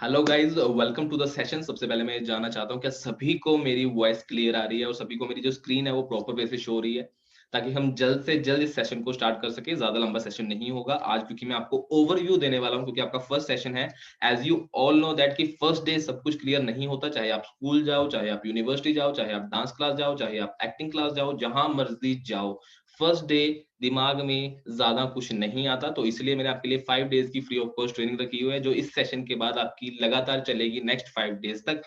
Hello guys, welcome to the session. सबसे पहले मैं जानना चाहता हूँ क्या सभी को मेरी वॉइस क्लियर आ रही है और सभी को मेरी जो स्क्रीन है वो प्रॉपर वे से शो हो रही है, ताकि हम जल्द से जल्द इस सेशन को स्टार्ट कर सके। ज्यादा लंबा सेशन नहीं होगा आज, क्योंकि मैं आपको ओवरव्यू देने वाला हूँ, क्योंकि आपका फर्स्ट सेशन है। As you all know that कि फर्स्ट डे सब कुछ क्लियर नहीं होता, चाहे आप स्कूल जाओ, चाहे आप यूनिवर्सिटी जाओ, चाहे आप डांस क्लास जाओ, चाहे आप एक्टिंग क्लास जाओ, जहां मर्जी जाओ। फर्स्ट डे दिमाग में ज्यादा कुछ नहीं आता, तो इसलिए मैंने आपके लिए 5 डेज की फ्री ऑफ कॉस्ट ट्रेनिंग रखी हुई है, जो इस सेशन के बाद आपकी लगातार चलेगी नेक्स्ट 5 डेज तक।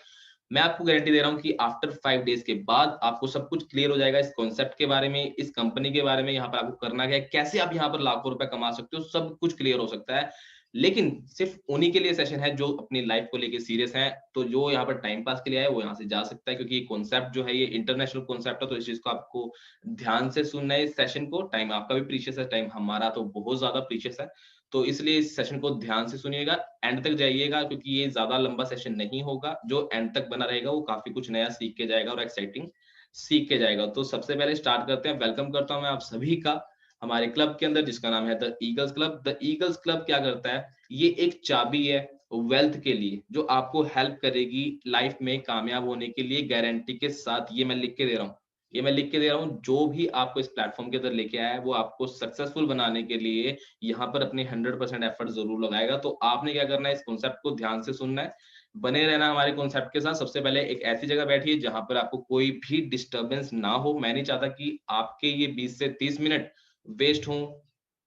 मैं आपको गारंटी दे रहा हूँ कि आफ्टर 5 डेज के बाद आपको सब कुछ क्लियर हो जाएगा, इस कॉन्सेप्ट के बारे में, इस कंपनी के बारे में, यहाँ पर आपको करना क्या है, कैसे आप यहाँ पर लाखों रुपए कमा सकते हो, सब कुछ क्लियर हो सकता है। लेकिन सिर्फ उन्हीं के लिए सेशन है जो अपनी लाइफ को लेके सीरियस हैं। तो जो यहाँ पर टाइम पास के लिए आए वो यहाँ से जा सकता है, क्योंकि ये कॉन्सेप्ट जो है ये इंटरनेशनल कॉन्सेप्ट है, तो इस चीज को आपको ध्यान से सुनना है। इस सेशन को, टाइम आपका भी प्रीशियस है, टाइम हमारा तो बहुत ज्यादा प्रीशियस है। तो इसलिए इस सेशन को ध्यान से सुनिएगा, एंड तक जाइएगा, क्योंकि ये ज्यादा लंबा सेशन नहीं होगा। जो एंड तक बना रहेगा वो काफी कुछ नया सीख के जाएगा और एक्साइटिंग सीख के जाएगा। तो सबसे पहले स्टार्ट करते हैं। वेलकम करता हूं मैं आप सभी का हमारे क्लब के अंदर, जिसका नाम है the eagles club. The eagles club क्या करता है, ये एक चाबी है वेल्थ के लिए, जो आपको हेल्प करेगी लाइफ में कामयाब होने के लिए, गारंटी के साथ। ये मैं लिख के दे रहा हूँ, ये मैं लिख के दे रहा हूँ। जो भी आपको इस प्लेटफॉर्म के अंदर लेके आया है वो आपको सक्सेसफुल बनाने के लिए यहाँ पर अपने 100% एफर्ट जरूर लगाएगा। तो आपने क्या करना है, इस कॉन्सेप्ट को ध्यान से सुनना है, बने रहना हमारे कॉन्सेप्ट के साथ। सबसे पहले एक ऐसी जगह बैठिए जहां पर आपको कोई भी डिस्टरबेंस ना हो। मैं नहीं चाहता कि आपके ये 20 से 30 मिनट वेस्ट हों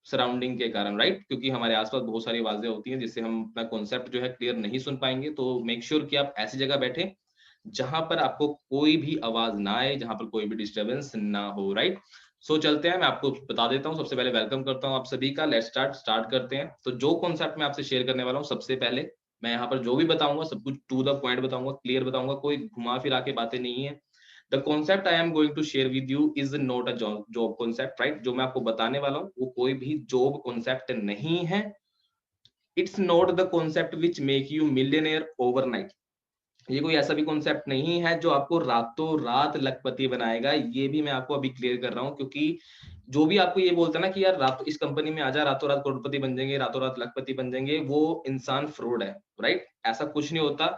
सराउंडिंग के कारण, राइट? क्योंकि हमारे आसपास बहुत सारी आवाजें होती हैं जिससे हम अपना कॉन्सेप्ट जो है क्लियर नहीं सुन पाएंगे। तो मेक श्योर कि आप ऐसी जगह बैठे जहां पर आपको कोई भी आवाज ना आए, जहां पर कोई भी डिस्टरबेंस ना हो, राइट? सो चलते हैं, मैं आपको बता देता हूँ। सबसे पहले वेलकम करता हूँ आप सभी का। लेट्स स्टार्ट करते हैं। तो जो कॉन्सेप्ट मैं आपसे शेयर करने वाला हूँ, सबसे पहले मैं यहाँ पर जो भी बताऊंगा सब कुछ टू द पॉइंट बताऊंगा, क्लियर बताऊंगा, कोई घुमा फिरा के बातें नहीं है। The concept I am going to share with you is not a job concept, right? जो मैं आपको बताने वाला हूँ वो कोई भी जॉब कॉन्सेप्ट नहीं है। It's not the concept which make you millionaire overnight. ये कोई ऐसा भी कॉन्सेप्ट नहीं है जो आपको रातों रात लखपति बनाएगा। ये भी मैं आपको अभी क्लियर कर रहा हूँ, क्योंकि जो भी आपको ये बोलता है ना कि यार रात इस कंपनी में आजा, रातों रात करोड़पति बन जाएंगे, रातों रात लखपति बन जाएंगे, वो इंसान फ्रॉड है, राइट? ऐसा कुछ नहीं होता।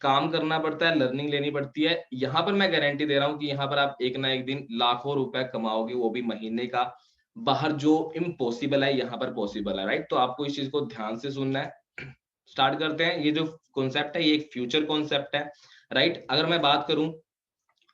काम करना पड़ता है, लर्निंग लेनी पड़ती है। यहाँ पर मैं गारंटी दे रहा हूँ कि यहाँ पर आप एक ना एक दिन लाखों रुपए कमाओगे, वो भी महीने का। बाहर जो इम्पॉसिबल है यहाँ पर पॉसिबल है, राइट? तो आपको इस चीज को ध्यान से सुनना है। स्टार्ट करते हैं। ये जो कॉन्सेप्ट है ये एक फ्यूचर कॉन्सेप्ट है, राइट? अगर मैं बात करूं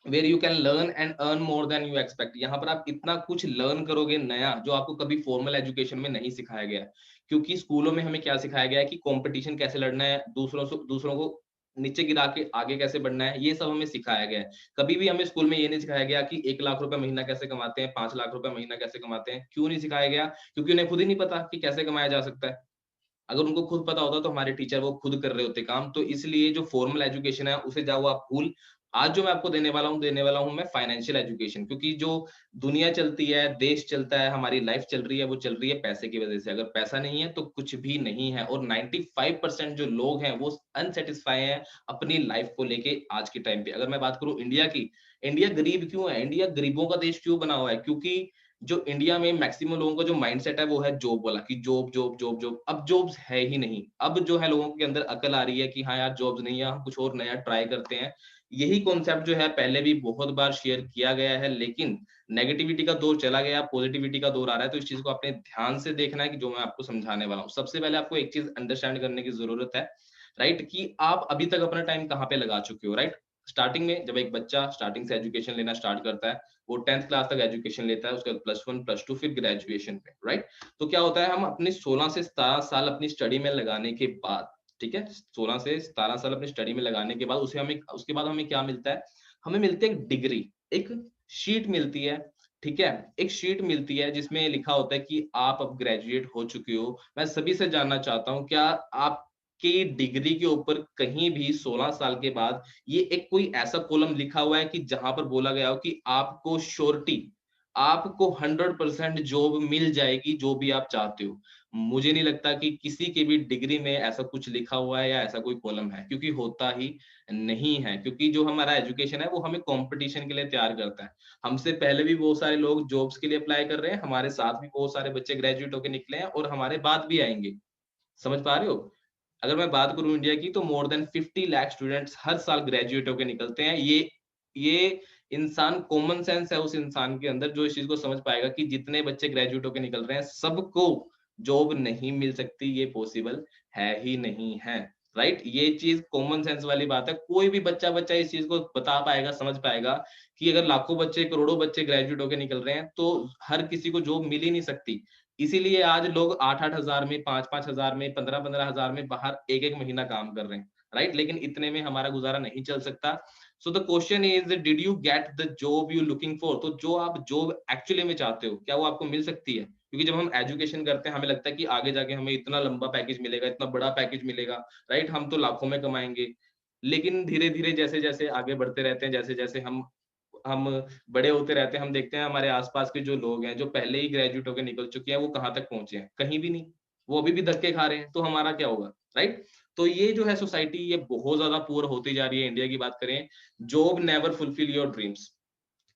where you can learn and earn more than you expect, यहाँ पर आप इतना कुछ लर्न करोगे नया, जो आपको कभी फॉर्मल एजुकेशन में नहीं सिखाया गया है। क्योंकि स्कूलों में हमें क्या सिखाया गया है कि कंपटीशन कैसे लड़ना है, दूसरों को नीचे गिरा के आगे कैसे बढ़ना है, ये सब हमें सिखाया गया है। कभी भी हमें स्कूल में ये नहीं सिखाया गया कि 1 लाख रुपए महीना कैसे कमाते हैं, 5 लाख रुपए महीना कैसे कमाते हैं। क्यों नहीं सिखाया गया? क्योंकि उन्हें खुद ही नहीं पता कि कैसे कमाया जा सकता है। अगर उनको खुद पता होता तो हमारे टीचर वो खुद कर रहे होते काम। तो इसलिए जो फॉर्मल एजुकेशन है उसे जाओ आप भूल। आज जो मैं आपको देने वाला हूँ मैं फाइनेंशियल एजुकेशन, क्योंकि जो दुनिया चलती है, देश चलता है, हमारी लाइफ चल रही है, वो चल रही है पैसे की वजह से। अगर पैसा नहीं है तो कुछ भी नहीं है। और 95% जो लोग हैं वो अनसेटिस्फाई हैं अपनी लाइफ को लेके आज के टाइम पे। अगर मैं बात करूं इंडिया की, इंडिया गरीब क्यों है, इंडिया गरीबों का देश क्यों बना हुआ है? क्योंकि जो इंडिया में मैक्सिमम लोगों का जो माइंडसेट है वो है जॉब वाला, कि जॉब जॉब जॉब जॉब। अब जॉब्स है ही नहीं। अब जो है लोगों के अंदर अकल आ रही है कि हाँ यार जॉब्स नहीं है, हम कुछ और नया ट्राई करते हैं। यही कॉन्सेप्ट जो है पहले भी बहुत बार शेयर किया गया है, लेकिन नेगेटिविटी का दौर चला गया, पॉजिटिविटी का दौर आ रहा है। तो इस चीज को आपने ध्यान से देखना है कि जो मैं आपको समझाने वाला हूँ। सबसे पहले आपको एक चीज अंडरस्टैंड करने की जरूरत है, राइट? कि आप अभी तक अपना टाइम कहाँ पे लगा चुके हो, राइट? स्टार्टिंग में जब एक बच्चा स्टार्टिंग से एजुकेशन लेना स्टार्ट करता है, वो 10th क्लास तक एजुकेशन लेता है, उसके बाद +1 +2 फिर ग्रेजुएशन पे, राइट? तो क्या होता है, हम अपने 16 से 17 साल अपनी स्टडी में लगाने के बाद, ठीक है, 16 से 17 साल अपनी स्टडी में लगाने के बाद उसे हमें उसके बाद हमें क्या मिलता है? हमें मिलती है एक डिग्री, एक शीट मिलती है, ठीक है? एक शीट मिलती है जिसमें लिखा होता है कि आप अब ग्रेजुएट हो चुके हो। मैं सभी से जानना चाहता हूँ, क्या आपकी डिग्री के ऊपर कहीं भी 16 साल के बाद ये एक कोई ऐसा कॉलम लिखा हुआ है कि जहां पर बोला गया हो कि आपको श्योरिटी, आपको 100% जॉब मिल जाएगी जो भी आप चाहते हो? मुझे नहीं लगता कि किसी की भी डिग्री में ऐसा कुछ लिखा हुआ है या ऐसा कोई कॉलम है, क्योंकि होता ही नहीं है। क्योंकि जो हमारा एजुकेशन है वो हमें कंपटीशन के लिए तैयार करता है। हमसे पहले भी बहुत सारे लोग जॉब्स के लिए अप्लाई कर रहे हैं, हमारे साथ भी बहुत सारे बच्चे ग्रेजुएट होके निकले हैं और हमारे बाद भी आएंगे। समझ पा रहे हो? अगर मैं बात करूं इंडिया की, तो मोर देन 50 लाख स्टूडेंट्स हर साल ग्रेजुएट होकर निकलते हैं। ये इंसान, कॉमन सेंस है उस इंसान के अंदर जो इस चीज को समझ पाएगा कि जितने बच्चे ग्रेजुएट होकर निकल रहे हैं सबको जॉब नहीं मिल सकती, ये पॉसिबल है ही नहीं है, राइट? ये चीज कॉमन सेंस वाली बात है। कोई भी बच्चा बच्चा इस चीज को बता पाएगा, समझ पाएगा कि अगर लाखों बच्चे, करोड़ों बच्चे ग्रेजुएट होकर निकल रहे हैं तो हर किसी को जॉब मिल ही नहीं सकती। इसीलिए आज लोग 8-8 हज़ार में, 5-5 हज़ार में, 15-15 हज़ार में बाहर 1-1 महीना काम कर रहे हैं, राइट? लेकिन इतने में हमारा गुज़ारा नहीं चल सकता। So the question is, did you get the job you looking for? तो जो आप जॉब एक्चुअली में चाहते हो, क्या वो आपको मिल सकती है? क्योंकि जब हम एजुकेशन करते हैं, हमें लगता है कि आगे जाके हमें इतना लंबा पैकेज मिलेगा, इतना बड़ा पैकेज मिलेगा, राइट? हम तो लाखों में कमाएँगे। लेकिन धीरे-धीरे जैसे-जैसे आगे बढ़ते रहते हैं, जैसे-जैसे हम बड़े होते रहते हैं, हम देखते हैं हमारे आस-पास के जो लोग हैं, जो पहले ही ग्रेजुएट होके निकल चुके हैं, वो कहाँ तक पहुँचे हैं? कहीं भी नहीं। वो अभी भी धक्के खा रहे हैं, तो हमारा क्या होगा, राइट? तो ये जो है सोसाइटी, ये बहुत ज़्यादा पुअर होती जा रही है। इंडिया की बात करें, job never fulfil your dreams.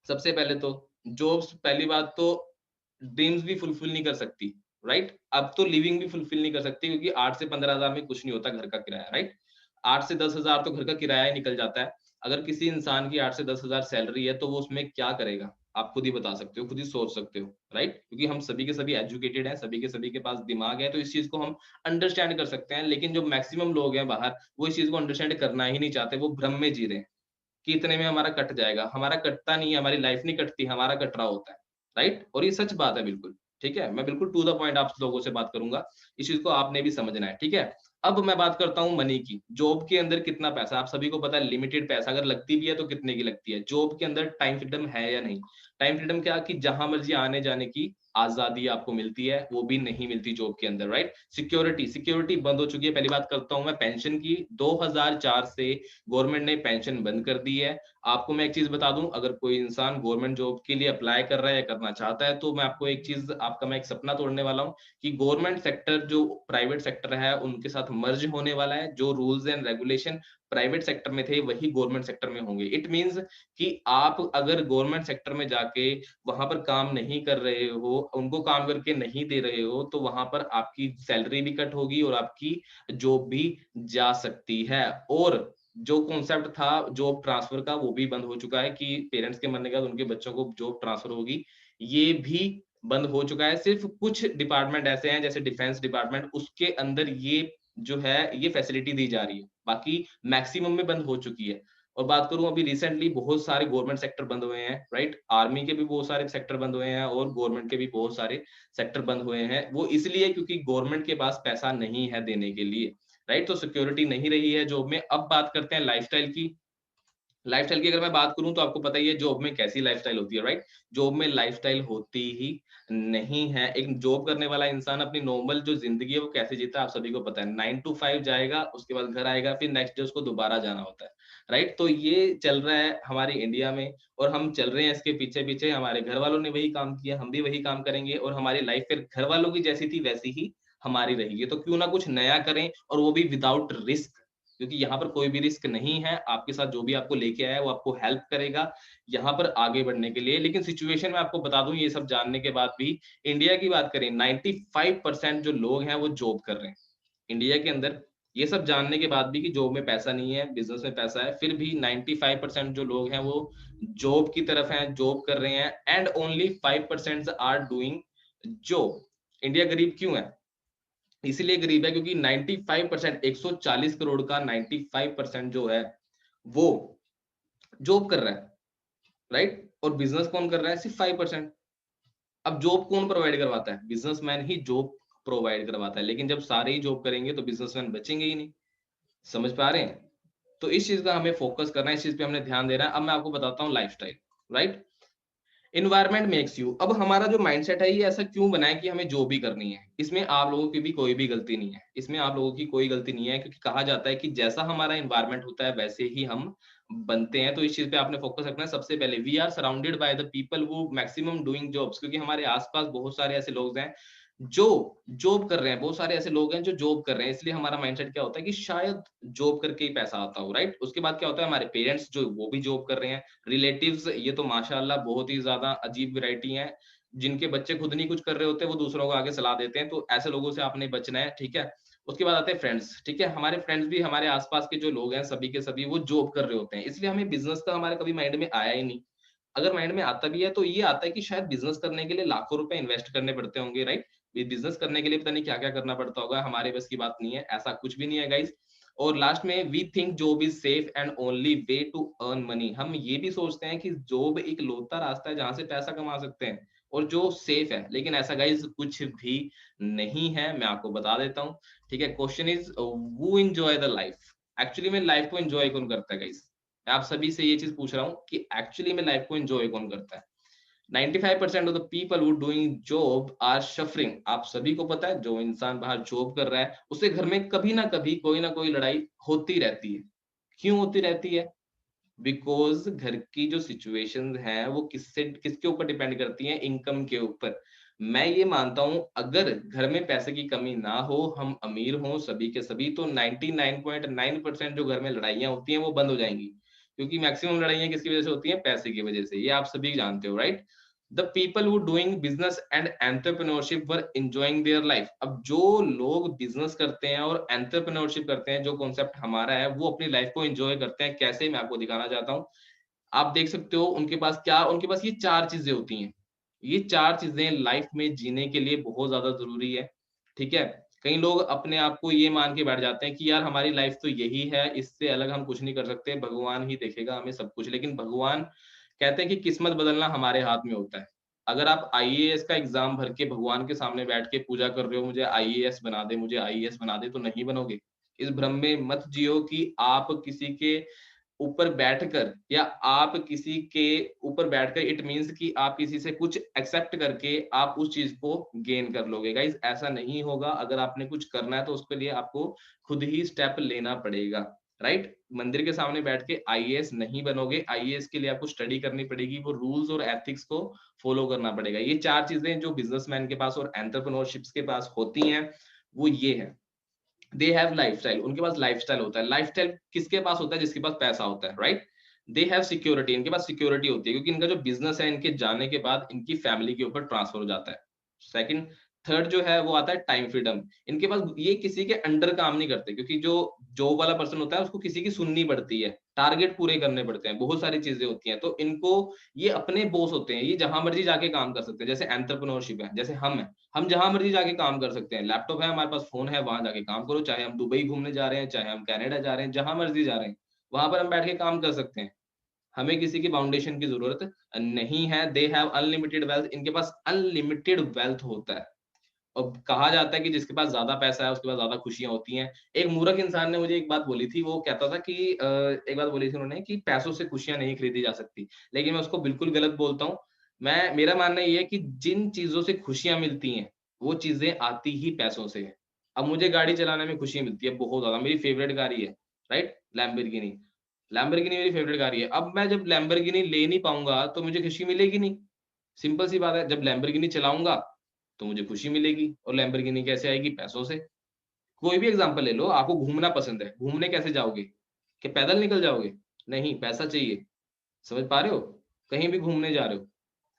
सबसे पहले तो जॉब्स, पहली बात तो ड्रीम्स भी फुलफिल नहीं कर सकती, राइट? अब तो लिविंग भी फुलफिल नहीं कर सकती, क्योंकि 8 से 15 हज़ार में कुछ नहीं होता घर का किराया, राइट? 8 से 10 हज़ार तो घर का किराया ही निकल जाता है। अगर किसी इंसान की 8 से 10 हज़ार सैलरी है, तो वो उसमें क्या करेगा? आप खुद ही बता सकते हो, खुद ही सोच सकते हो, राइट? क्योंकि हम सभी के सभी एजुकेटेड हैं, सभी के सभी के पास दिमाग है, तो इस चीज़ को हम अंडरस्टैंड कर सकते हैं। लेकिन जो मैक्सिमम लोग हैं बाहर, वो इस चीज़ को अंडरस्टैंड करना ही नहीं चाहते, वो भ्रम में जी रहे हैं। कि इतने में हमारा कट जाएगा। हमारा कटता नहीं है, हमारी लाइफ नहीं कटती, हमारा कट रहा होता है, राइट? और ये सच बात है बिल्कुल, ठीक है? मैं बिल्कुल टू द पॉइंट आप लोगों से बात करूँगा, इस चीज़ को आपने भी समझना है, ठीक है? अब मैं बात करता हूँ मनी की। जॉब के अंदर कितना पैसा, आप सभी को पता है, लिमिटेड पैसा, अगर लगती भी है तो कितने की लगती है। जॉब के अंदर टाइम फ्रीडम है या नहीं? टाइम फ्रीडम क्या, कि जहाँ मर्ज़ी आने-जाने की आज़ादी आपको मिलती है, वो भी नहीं मिलती जॉब के अंदर, राइट? सिक्योरिटी बंद हो चुकी है। पहली बात करता हूँ मैं पेंशन की, 2004 से गवर्नमेंट ने पेंशन बंद कर दी है। आपको मैं एक चीज़ बता दूँ, अगर कोई इंसान गवर्नमेंट जॉब के लिए अप्लाई कर रहा है या करना चाहता है, तो मैं आपको एक चीज़, आपका मैं एक सपना तोड़ने वाला हूँ कि गवर्नमेंट सेक्टर जो प्राइवेट सेक्टर है, उनके साथ मर्ज होने वाला है। जो rules and regulation private sector में थे, वही गवर्नमेंट सेक्टर में होंगे। इट मीन्स कि आप अगर गवर्नमेंट सेक्टर में जाके वहाँ पर काम नहीं कर रहे हो, उनको काम करके नहीं दे रहे हो, तो वहाँ पर आपकी सैलरी भी कट होगी और आपकी जॉब भी जा सकती है। और जो कॉन्सेप्ट था जॉब ट्रांसफर का, वो भी बंद हो चुका है कि पेरेंट्स के मरने के बाद उनके बच्चों को जॉब ट्रांसफर होगी। ये भी बंद हो चुका है। सिर्फ़ कुछ डिपार्टमेंट ऐसे हैं, जैसे डिफेंस डिपार्टमेंट, उसके अंदर ये जो है, ये फैसिलिटी दी जा रही है। बाकी मैक्सिमम में बंद हो चुकी है। और बात करूँ, अभी रिसेंटली बहुत सारे गवर्नमेंट सेक्टर बंद हुए हैं, राइट? आर्मी के भी बहुत सारे सेक्टर बंद हुए हैं और गवर्नमेंट के भी बहुत सारे सेक्टर बंद हुए हैं। वो इसलिए क्योंकि गवर्नमेंट के पास पैसा नहीं है देने के लिए, राइट? तो सिक्योरिटी नहीं रही है जॉब में। अब बात करते हैं लाइफ़स्टाइल की। लाइफ़स्टाइल की अगर मैं बात करूँ, तो आपको पता ही है जॉब में कैसी लाइफ़स्टाइल होती है, राइट? जॉब में लाइफ़स्टाइल होती ही नहीं है। एक जॉब करने वाला इंसान अपनी नॉर्मल जो ज़िंदगी है वो कैसे जीता है, आप सभी को पता है। 9 टू 5 जाएगा, उसके बाद घर आएगा, फिर नेक्स्ट डे उसको दोबारा जाना होता है, राइट? तो ये चल रहा है हमारे इंडिया में, और हम चल रहे हैं इसके पीछे-पीछे। हमारे घरवालों ने वही काम किया, हम भी वही काम करेंगे, और हमारी लाइफ़ फिर घरवालों की जैसी थी वैसी ही हमारी रहेगी। तो क्यों ना कुछ नया करें, और वो भी विदाउट रिस्क। क्योंकि यहाँ पर कोई भी रिस्क नहीं है, आपके साथ जो भी आपको लेके आया है, वो आपको हेल्प करेगा यहाँ पर आगे बढ़ने के लिए। लेकिन सिचुएशन मैं आपको बता दूँ, ये सब जानने के बाद भी, इंडिया की बात करें, 95% जो लोग हैं, वो जॉब कर रहे हैं। इंडिया के अंदर ये सब जानने के बाद भी कि जॉब में पैसा नहीं है, बिज़नेस में पैसा है, फिर भी 95% जो लोग हैं, वो जॉब की तरफ हैं, जॉब कर रहे हैं, and only 5% are doing job. India गरीब क्यों है? इसीलिए गरीब है क्योंकि 95% 140 करोड़ का 95% जो है, वो जॉब कर रहा है, राइट? और बिज़नेस कौन कर रहा है? सिर्फ 5%। अब जॉब कौन प्रोवाइड करवाता है? बिज़नेसमैन ही जॉब प्रोवाइड करवाता है। लेकिन जब सारे ही जॉब करेंगे तो बिज़नेसमैन बचेंगे ही नहीं। समझ पा रहे हैं? तो इस चीज़ का हमें फोकस करना है, इस चीज़ पे हमने ध्यान देना है। अब मैं आपको बताता हूँ lifestyle, right? Environment makes you. अब हमारा जो माइंडसेट है, ये ऐसा क्यों बना है कि हमें जॉब ही करनी है? इसमें आप लोगों की भी कोई भी गलती नहीं है। इसमें आप लोगों की कोई गलती नहीं है, क्योंकि कहा जाता है कि जैसा हमारा एनवायरनमेंट होता है वैसे ही हम बनते हैं। तो इस चीज़ पे आपने फोकस रखना है। सबसे पहले, we are surrounded by the people who maximum doing jobs, क्योंकि हमारे आस-पास बहुत सारे ऐसे लोग हैं जो जॉब कर रहे हैं। बहुत सारे ऐसे लोग हैं जो जॉब कर रहे हैं। इसलिए हमारा माइंडसेट क्या होता है कि शायद जॉब करके ही पैसा आता हो, राइट? उसके बाद क्या होता है, हमारे पेरेंट्स जो वो भी जॉब कर रहे हैं। रिलेटिव्स, ये तो माशाअल्लाह बहुत ही ज़्यादा अजीब वैरायटी हैं, जिनके बच्चे खुद नहीं कुछ कर रहे होते, वो दूसरों को आगे सलाह देते हैं, तो ऐसे लोगों से आपने बचना है, ठीक है? उसके बाद आते हैं फ्रेंड्स, ठीक है, हमारे फ्रेंड्स भी हमारे आसपास के जो लोग हैं सभी के सभी वो जॉब कर रहे होते हैं, इसलिए हमें बिजनेस का हमारे कभी माइंड में आया ही नहीं। अगर माइंड में आता भी है तो ये आता है कि शायद बिजनेस करने के लिए लाखों रुपए इन्वेस्ट करने पड़ते होंगे, राइट? बिजनेस करने के लिए पता नहीं क्या क्या करना पड़ता होगा, हमारे बस की बात नहीं है, ऐसा कुछ भी नहीं है गाइस। और लास्ट में we think job is safe and only way to earn money, हम ये भी सोचते हैं कि जॉब एक लौता रास्ता है जहां से पैसा कमा सकते हैं और जो सेफ है, लेकिन ऐसा गाइस कुछ भी नहीं है, मैं आपको बता देता हूँ। ठीक है, question is who enjoy the life, actually में लाइफ को एंजॉय कौन करता है गाइस? मैं आप सभी से ये चीज पूछ रहा हूँ कि एक्चुअली में लाइफ को एंजॉय कौन करता है? 95% of the people who doing job are suffering. आप सभी को पता है जो इंसान बाहर जॉब कर रहा है उसके घर में कभी ना कोई लड़ाई होती रहती है। क्यों होती रहती है? बिकॉज घर की जो सिचुएशन है वो किसके ऊपर डिपेंड करती है? इनकम के ऊपर। मैं ये मानता हूं अगर घर में पैसे की कमी ना हो, हम अमीर हों सभी के सभी, तो 99.9% जो घर में लड़ाइयां होती हैं वो बंद हो जाएंगी, क्योंकि मैक्सिमम लड़ाइयां किसकी वजह से होती हैं? पैसे की वजह से, ये आप सभी जानते हो, right? The people who doing business and entrepreneurship were enjoying their life. अब जो लोग बिजनेस करते हैं और एंटरप्रेन्योरशिप करते हैं, जो कॉन्सेप्ट हमारा है, वो अपनी लाइफ को एंजॉय करते हैं। कैसे? मैं आपको दिखाना चाहता हूँ। आप देख सकते हो उनके पास क्या, उनके पास ये चार चीजें होती हैं। ये चार चीजें लाइफ में जीने के लिए बहुत ज्यादा जरूरी है, ठीक है? कई लोग अपने आप को ये मान के बैठ जाते हैं कि यार हमारी लाइफ तो यही है, इससे अलग हम कुछ नहीं कर सकते, भगवान ही देखेगा हमें सब कुछ। लेकिन भगवान कहते हैं कि किस्मत बदलना हमारे हाथ में होता है। अगर आप आईएएस का एग्जाम भर के भगवान के सामने बैठ के पूजा कर रहे हो, मुझे आईएएस बना दे, मुझे आईएएस बना दे, तो नहीं बनोगे। इस भ्रम में मत जियो कि आप किसी के ऊपर बैठकर, या आप किसी के ऊपर बैठकर इट मीन्स कि आप किसी से कुछ एक्सेप्ट करके आप उस चीज को गेन कर लोगे। गाइस ऐसा नहीं होगा। अगर आपने कुछ करना है तो उसके लिए आपको खुद ही स्टेप लेना पड़ेगा, राइट? मंदिर के सामने बैठ के आईएएस नहीं बनोगे। आईएएस के लिए आपको स्टडी करनी पड़ेगी, वो रूल्स और एथिक्स को फॉलो करना पड़ेगा। ये चार चीजें जो बिजनेसमैन के पास और एंटरप्रेन्योरशिप्स के पास होती हैं वो ये है। दे हैव लाइफस्टाइल, उनके पास लाइफस्टाइल होता है। लाइफस्टाइल किसके पास होता है? जिसके पास पैसा होता है, राइट? दे हैव सिक्योरिटी, इनके पास सिक्योरिटी होती है, क्योंकि इनका जो बिजनेस है इनके जाने के बाद इनकी फैमिली के ऊपर ट्रांसफर हो जाता है। सेकंड, थर्ड जो है वो आता है टाइम फ्रीडम। इनके पास ये किसी के अंडर काम नहीं करते, क्योंकि जो जॉब वाला पर्सन होता है उसको किसी की सुननी पड़ती है, टारगेट पूरे करने पड़ते हैं, बहुत सारी चीजें होती हैं, तो इनको ये अपने बॉस होते हैं, ये जहां मर्जी जाके काम कर सकते हैं। जैसे एंटरप्रेन्योरशिप है, जैसे हम है, हम जहां मर्जी जाके काम कर सकते हैं। लैपटॉप है हमारे पास, फोन है, वहां जाके काम करो, चाहे हम दुबई घूमने जा रहे हैं, चाहे हम कनाडा जा रहे हैं, जहां मर्जी जा रहे हैं वहां पर हम बैठ के काम कर सकते हैं। हमें किसी की फाउंडेशन की जरूरत नहीं है। दे हैव अनलिमिटेड वेल्थ, इनके पास अनलिमिटेड वेल्थ होता है। और कहा जाता है कि जिसके पास ज्यादा पैसा है उसके पास ज्यादा खुशियां होती हैं। एक मूर्ख इंसान ने मुझे एक बात बोली थी, वो कहता था कि एक बात बोली थी उन्होंने कि पैसों से खुशियां नहीं खरीदी जा सकती, लेकिन मैं उसको बिल्कुल गलत बोलता हूँ। मेरा मानना ये है कि जिन चीजों से खुशियां मिलती हैं वो चीजें आती ही पैसों से है। अब मुझे गाड़ी चलाने में खुशी मिलती है बहुत ज्यादा, मेरी फेवरेट गाड़ी है, राइट, लैम्बोर्गिनी। लैम्बोर्गिनी मेरी फेवरेट गाड़ी है। अब मैं जब लैम्बोर्गिनी ले नहीं पाऊंगा तो मुझे खुशी मिलेगी नहीं। सिंपल सी बात है, जब लैम्बोर्गिनी चलाऊंगा तो मुझे खुशी मिलेगी। और लैम्बोर्गिनी कैसे आएगी? पैसों से। कोई भी एग्जांपल ले लो, आपको घूमना पसंद है, घूमने कैसे जाओगे? कि पैदल निकल जाओगे? नहीं, पैसा चाहिए। समझ पा रहे हो? कहीं भी घूमने जा रहे हो,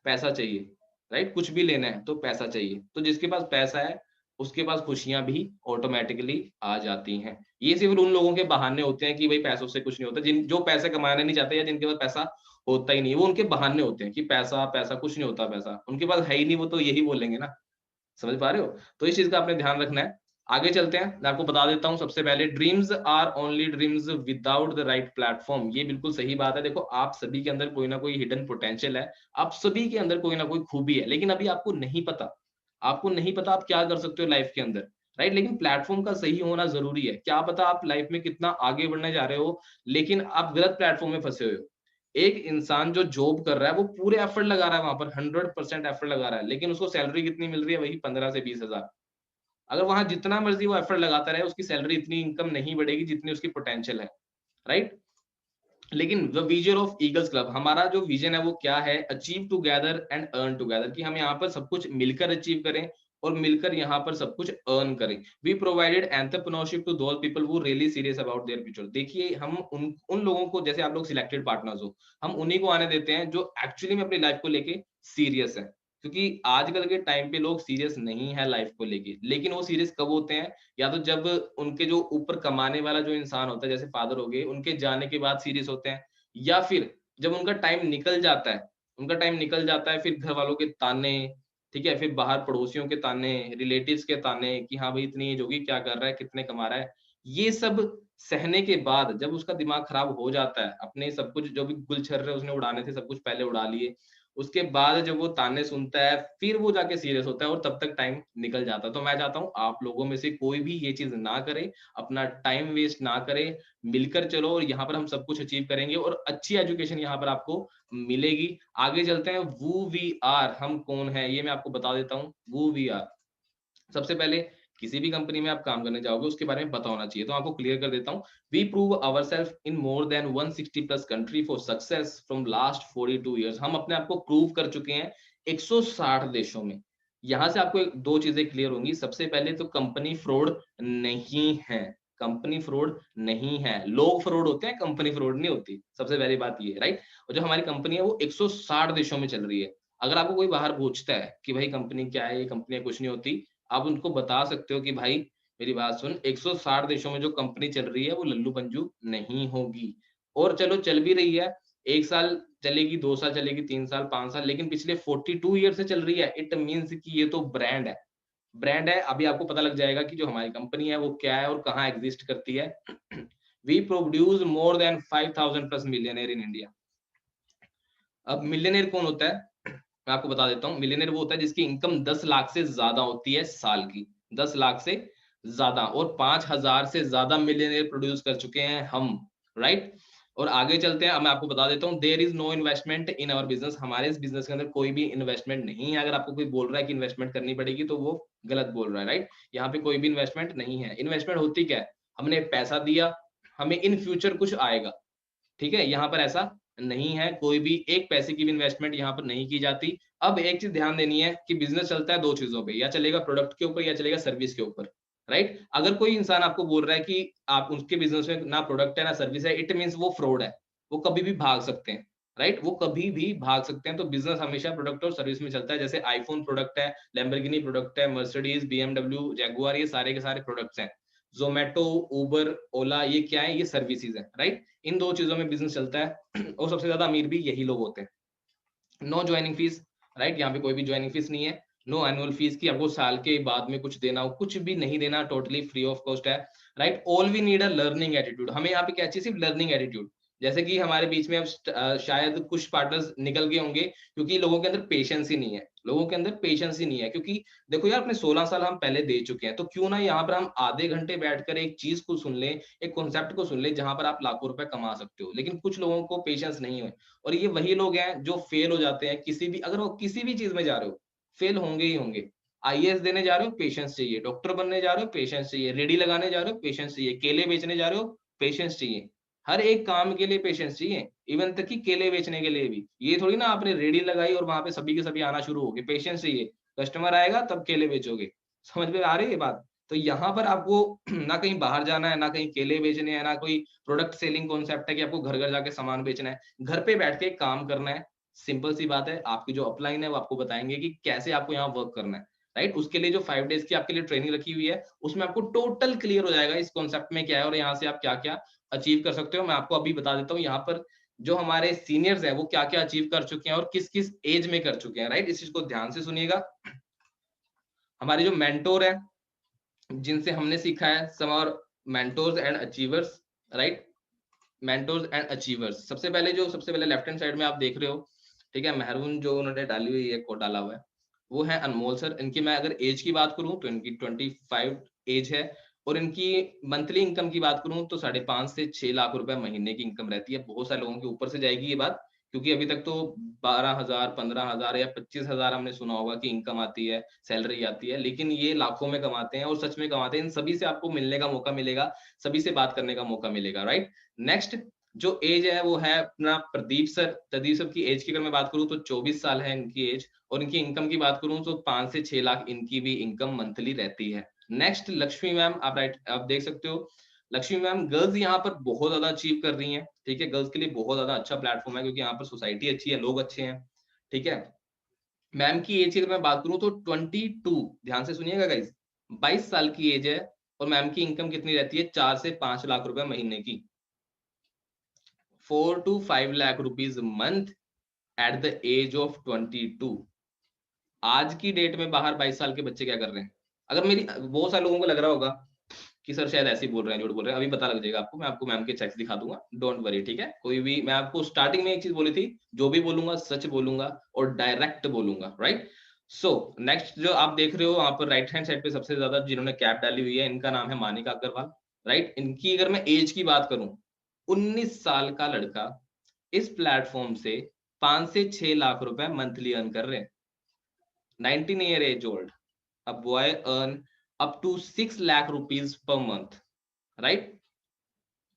पैसा चाहिए, राइट? कुछ भी लेना है तो पैसा चाहिए। तो जिसके पास पैसा है उसके पास खुशियां भी ऑटोमेटिकली आ जाती हैं। ये सिर्फ उन लोगों के बहाने होते हैं कि भाई पैसों से कुछ नहीं होता, जिन जो पैसे कमाना नहीं चाहते या जिनके पास पैसा होता ही नहीं, वो उनके बहाने होते हैं कि पैसा पैसा कुछ नहीं होता, पैसा उनके पास है ही नहीं, वो तो यही बोलेंगे ना। समझ पा रहे हो? तो इस चीज का आपने ध्यान रखना है। आगे चलते हैं, मैं आपको बता देता हूं सबसे पहले, dreams are only dreams without the right platform. ये बिल्कुल सही बात है। देखो आप सभी के अंदर कोई ना कोई हिडन पोटेंशियल है, आप सभी के अंदर कोई ना कोई खूबी है, लेकिन अभी आपको नहीं पता। आपको नहीं पता आप क्या कर सकते हो लाइफ के अंदर, राइट? लेकिन प्लेटफॉर्म का सही होना जरूरी है। क्या पता आप लाइफ में कितना आगे बढ़ने जा रहे हो, लेकिन आप गलत प्लेटफॉर्म में फंसे हुए हो। एक इंसान जो जॉब कर रहा है वो पूरे एफर्ट लगा रहा है, वहां पर 100% एफर्ट लगा रहा है, लेकिन उसको सैलरी कितनी मिल रही है? वही 15 से 20 हजार। अगर वहां जितना मर्जी वो एफर्ट लगाता रहे उसकी सैलरी इतनी इनकम नहीं बढ़ेगी जितनी उसकी पोटेंशियल है, राइट? लेकिन the vision of eagles club, हमारा जो विजन है वो क्या है? Achieve together and earn together, कि हम यहाँ पर सब कुछ मिलकर अचीव करें और मिलकर यहाँ पर सब कुछ अर्न करें। We provided entrepreneurship to those people who really serious about their future. देखिए हम उन उन लोगों को, जैसे आप लोग सिलेक्टेड पार्टनर्स हो, हम उन्हीं को आने देते हैं जो एक्चुअली में अपनी लाइफ को लेके सीरियस है। क्योंकि आजकल के टाइम पे लोग सीरियस नहीं है लाइफ को लेके, लेकिन वो सीरियस कब होते हैं, या तो जब उनके जो ऊपर कमाने वाला जो इंसान होता है, जैसे फादर हो गए, उनके जाने के बाद सीरियस होते हैं, या फिर जब उनका टाइम निकल जाता है, उनका टाइम निकल जाता है, फिर घर वालों के ताने, ठीक है, फिर बाहर पड़ोसियों के ताने, रिलेटिव्स के ताने कि हाँ भाई इतनी एज होगी, क्या कर रहा है, कितने कमा रहा है, ये सब सहने के बाद जब उसका दिमाग खराब हो जाता है, अपने सब कुछ जो भी गुलछर्रे उसने उड़ाने थे, सब कुछ पहले उड़ा लिए, उसके बाद जब वो ताने सुनता है, फिर वो जाके सीरियस होता है और तब तक टाइम निकल जाता है। तो मैं चाहता हूँ आप लोगों में से कोई भी ये चीज़ ना करे, अपना टाइम वेस्ट ना करे, मिलकर चलो और यहाँ पर हम सब कुछ अचीव करेंगे और अच्छी एजुकेशन यहाँ पर आपको मिलेगी। आगे चलते हैं, वू वी आर, हम कौन हैं, ये मैं आपको बता देता हूँ। वू वी आर, सबसे पहले किसी भी कंपनी में आप काम करने जाओगे उसके बारे में पता होना चाहिए, तो आपको क्लियर कर देता हूँ। We prove ourselves in more than 160 plus country for success from last 42 years. हम अपने आप को प्रूव कर चुके हैं 160 देशों में। यहाँ से आपको दो चीजें क्लियर होंगी। सबसे पहले तो कंपनी फ्रॉड नहीं है, कंपनी फ्रॉड नहीं है, लोग फ्रॉड होते हैं, कंपनी फ्रॉड नहीं होती। सबसे पहली बात ये, राइट। और जो हमारी कंपनी है वो 160 देशों में चल रही है। अगर आपको कोई बाहर पूछता है कि भाई कंपनी क्या है, ये कंपनियां कुछ नहीं होती, आप उनको बता सकते हो कि भाई मेरी बात सुन, 160 देशों में जो कंपनी चल रही है वो लल्लू पंजू नहीं होगी। और चलो चल भी रही है, 1 साल चलेगी, 2 साल चलेगी, 3 साल, 5 साल, लेकिन पिछले 42 ईयर से चल रही है, इट मीन्स कि ये तो ब्रांड है। ब्रांड है, अभी आपको पता लग जाएगा कि जो हमारी कंपनी है वो क्या है और कहाँ एग्जिस्ट करती है। We produce more than 5000 plus millionaire in India. अब मिलियनेयर कौन होता है? मैं आपको बता देता हूँ। मिलियनेयर वो होता है जिसकी इनकम 10 लाख से ज्यादा होती है साल की, 10 लाख से ज्यादा, और 5000 से ज्यादा मिलियनेयर प्रोड्यूस कर चुके हैं हम, राइट। और आगे चलते हैं, अब मैं आपको बता देता हूँ, there is no investment in our business. हमारे इस बिजनेस के अंदर कोई भी इन्वेस्टमेंट नहीं है। अगर आपको कोई बोल रहा है कि इन्वेस्टमेंट करनी पड़ेगी तो वो गलत बोल रहा है, राइट। यहाँ पे कोई भी इन्वेस्टमेंट नहीं है। इन्वेस्टमेंट होती क्या है? हमने पैसा दिया, हमें इन फ्यूचर कुछ आएगा, ठीक है। यहाँ पर ऐसा नहीं है, कोई भी एक पैसे की भी इन्वेस्टमेंट यहाँ पर नहीं की जाती। अब एक चीज ध्यान देनी है कि बिजनेस चलता है दो चीजों पे, या चलेगा प्रोडक्ट के ऊपर या चलेगा सर्विस के ऊपर, राइट। अगर कोई इंसान आपको बोल रहा है कि आप उसके बिजनेस में ना प्रोडक्ट है ना सर्विस है, इट मीन्स वो फ्रॉड है। वो कभी भी भाग सकते हैं, राइट, वो कभी भी भाग सकते हैं। तो बिजनेस हमेशा प्रोडक्ट और सर्विस में चलता है। जैसे आईफोन प्रोडक्ट है, लैम्बोर्गिनी प्रोडक्ट है, मर्सिडीज, बीएमडब्ल्यू, जैगुआर, ये सारे के सारे प्रोडक्ट्स हैं। ज़ोमैटो, उबर, ओला, ये क्या है? ये सर्विसेज है, राइट। इन दो चीजों में बिजनेस चलता है और सबसे ज्यादा अमीर भी यही लोग होते हैं। नो ज्वाइनिंग फीस, राइट, यहाँ पे कोई भी ज्वाइनिंग फीस नहीं है। नो एनुअल फीस की आपको साल के बाद में कुछ देना हो, कुछ भी नहीं देना, टोटली फ्री ऑफ कॉस्ट है, right. All we need a learning attitude. हमें यहाँ पे क्या चाहिए? सिर्फ लर्निंग एटीट्यूड। जैसे कि हमारे बीच में अब शायद कुछ पार्टनर्स निकल गए होंगे क्योंकि लोगों के अंदर पेशेंस ही नहीं है, लोगों के अंदर पेशेंस ही नहीं है। क्योंकि देखो यार, अपने 16 साल हम पहले दे चुके हैं, तो क्यों ना यहाँ पर हम आधे घंटे बैठकर एक चीज को सुन लें, एक कॉन्सेप्ट को सुन लें जहां पर आप लाखों रुपए कमा सकते हो। लेकिन कुछ लोगों को पेशेंस नहीं है, और ये वही लोग हैं जो फेल हो जाते हैं किसी भी, अगर वो किसी भी चीज में जा रहे हो, फेल होंगे ही होंगे। आईएएस देने जा रहे हो, पेशेंस चाहिए। डॉक्टर बनने जा रहे हो, पेशेंस चाहिए। रेडी लगाने जा रहे हो, पेशेंस चाहिए। केले बेचने जा रहे हो, पेशेंस चाहिए। हर एक काम के लिए पेशेंस चाहिए, इवन तक कि केले बेचने के लिए भी। ये थोड़ी ना आपने रेडी लगाई और वहां पे सभी के सभी आना शुरू हो गए। पेशेंस चाहिए, कस्टमर आएगा तब केले बेचोगे। समझ में आ रही है ये बात? तो यहाँ पर आपको ना कहीं बाहर जाना है, ना कहीं केले बेचने हैं, ना कोई प्रोडक्ट सेलिंग कॉन्सेप्ट है कि आपको घर घर जाके सामान बेचना है। घर पे बैठ के काम करना है। सिंपल सी बात है, आपकी जो अपलाइन है वो आपको बताएंगे कि कैसे आपको यहाँ वर्क करना है, राइट। उसके लिए जो 5 डेज की आपके लिए ट्रेनिंग रखी हुई है, उसमें आपको टोटल क्लियर हो जाएगा इस कॉन्सेप्ट में क्या है और यहाँ से आप क्या क्या अचीव कर सकते हो। मैं आपको अभी बता देता हूँ यहाँ पर जो हमारे सीनियर्स हैं वो क्या क्या अचीव कर चुके हैं और किस किस एज में कर चुके हैं, राइट। इस चीज को ध्यान से सुनिएगा। हमारे जो मेंटोर है, जिनसे हमने सीखा है, सम और mentors and achievers, right. Mentors and achievers, सबसे पहले लेफ्ट हैंड साइड में आप देख रहे हो, ठीक है, मेहरून जो उन्होंने डाली हुई है, कोड डाला हुआ है, वो है अनमोल सर। इनकी मैं अगर एज की बात करूं तो इनकी 25 एज है, और इनकी मंथली इनकम की बात करूं तो 5.5 से 6 लाख रुपए महीने की इनकम रहती है। बहुत सारे लोगों के ऊपर से जाएगी ये बात, क्योंकि अभी तक तो 12,000, 15,000 या 25,000 हमने सुना होगा कि इनकम आती है, सैलरी आती है, लेकिन ये लाखों में कमाते हैं और सच में कमाते हैं। इन सभी से आपको मिलने का मौका मिलेगा, सभी से बात करने का मौका मिलेगा, राइट। नेक्स्ट जो एज है वो है अपना प्रदीप सर। प्रदीप सर की एज की अगर मैं बात करूं तो 24 साल है इनकी एज, और इनकी इनकम की बात करूं तो 5 से 6 लाख इनकी भी इनकम मंथली रहती है। नेक्स्ट लक्ष्मी मैम, आप देख सकते हो। लक्ष्मी मैम, गर्ल्स यहाँ पर बहुत ज्यादा अचीव कर रही हैं, ठीक है। गर्ल्स के लिए बहुत ज्यादा अच्छा प्लेटफॉर्म है क्योंकि यहाँ पर सोसाइटी अच्छी है, लोग अच्छे हैं, ठीक है। मैम की एज की अगर मैं बात करूं तो 22, ध्यान से सुनिएगा गाइस, 22 साल की एज है और मैम की इनकम कितनी रहती है, 4 से 5 लाख रुपए महीने की, 4 to 5 lakh rupees month at the age of 22। आज की डेट में बाहर 22 साल के बच्चे क्या कर रहे हैं? अगर मेरी बहुत सारे लोगों को लग रहा होगा कि सर शायद ऐसे ही बोल रहे हैं, झूठ बोल रहे हैं, अभी पता लग जाएगा आपको, मैं आपको मैम के चेक्स दिखा दूंगा, डोंट वरी, ठीक है? कोई भी, मैं आपको स्टार्टिंग में एक चीज बोली थी, जो भी बोलूंगा सच बोलूंगा और डायरेक्ट बोलूंगा, राइट? सो नेक्स्ट जो आप देख रहे हो वहां पर राइट हैंड साइड पे सबसे ज्यादा जिन्होंने कैप डाली हुई है, इनका नाम है मानिका अग्रवाल, राइट? इनकी अगर मैं एज की बात करूं, 19 साल का लड़का इस प्लेटफॉर्म से 5 से 6 लाख रुपए मंथली अर्न कर रहे हैं। 19 year age old, a boy earn up to 6 lakh rupees per month, right?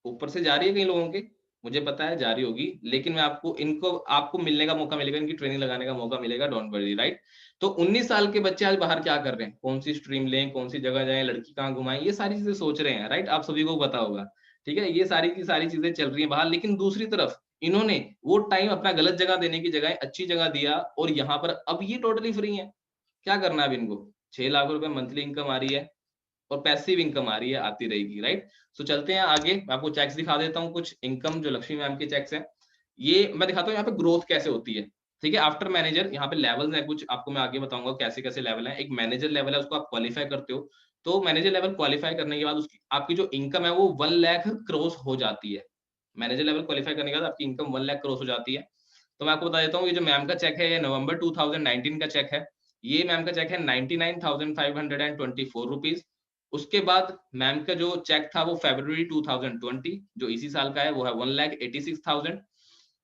ऊपर से जा रही है कई लोगों के, मुझे पता है जा रही होगी, लेकिन मैं आपको इनको आपको मिलने का मौका मिलेगा, इनकी ट्रेनिंग लगाने का मौका मिलेगा, डोंट वरी, राइट? तो 19 साल के बच्चे आज बाहर क्या कर रहे हैं, कौन सी स्ट्रीम लें, कौन सी जगह जाएं, लड़की कहाँ घुमाएं, ये सारी चीजें सोच रहे हैं, राइट? आप सभी को पता होगा, ठीक है? ये सारी की सारी चीजें चल रही है बाहर, लेकिन दूसरी तरफ इन्होंने वो टाइम अपना गलत जगह देने की जगह अच्छी जगह दिया, और यहाँ पर अब ये टोटली फ्री है। क्या करना है अब इनको? 6 लाख रुपए मंथली इनकम आ रही है और पैसिव इनकम आ रही है, आती रहेगी, राइट? सो चलते हैं आगे, मैं आपको चेक्स दिखा देता हूँ कुछ इनकम जो लक्ष्मी मैम के चेक्स हैं, ये मैं दिखाता हूँ यहाँ पे ग्रोथ कैसे होती है, ठीक है? आफ्टर मैनेजर यहाँ पे लेवल्स हैं कुछ, आपको मैं आगे बताऊंगा कैसे कैसे लेवल है। एक मैनेजर लेवल है, उसको आप क्वालिफाई करते हो, तो मैनेजर लेवल क्वालिफाई करने के बाद उसकी आपकी जो इनकम है वो 1 लाख क्रॉस हो जाती है। मैनेजर लेवल क्वालिफाई करने के बाद आपकी इनकम 1 लाख क्रॉस हो जाती है। तो मैं आपको बता देता हूँ, ये जो मैम का चेक है ये नवंबर 2019 का चेक है। ये मैम का चेक है 99,524 रुपीज। उसके बाद मैम का जो चेक था वो फरवरी 2020 जो इसी साल का है, वो है 1,86,000।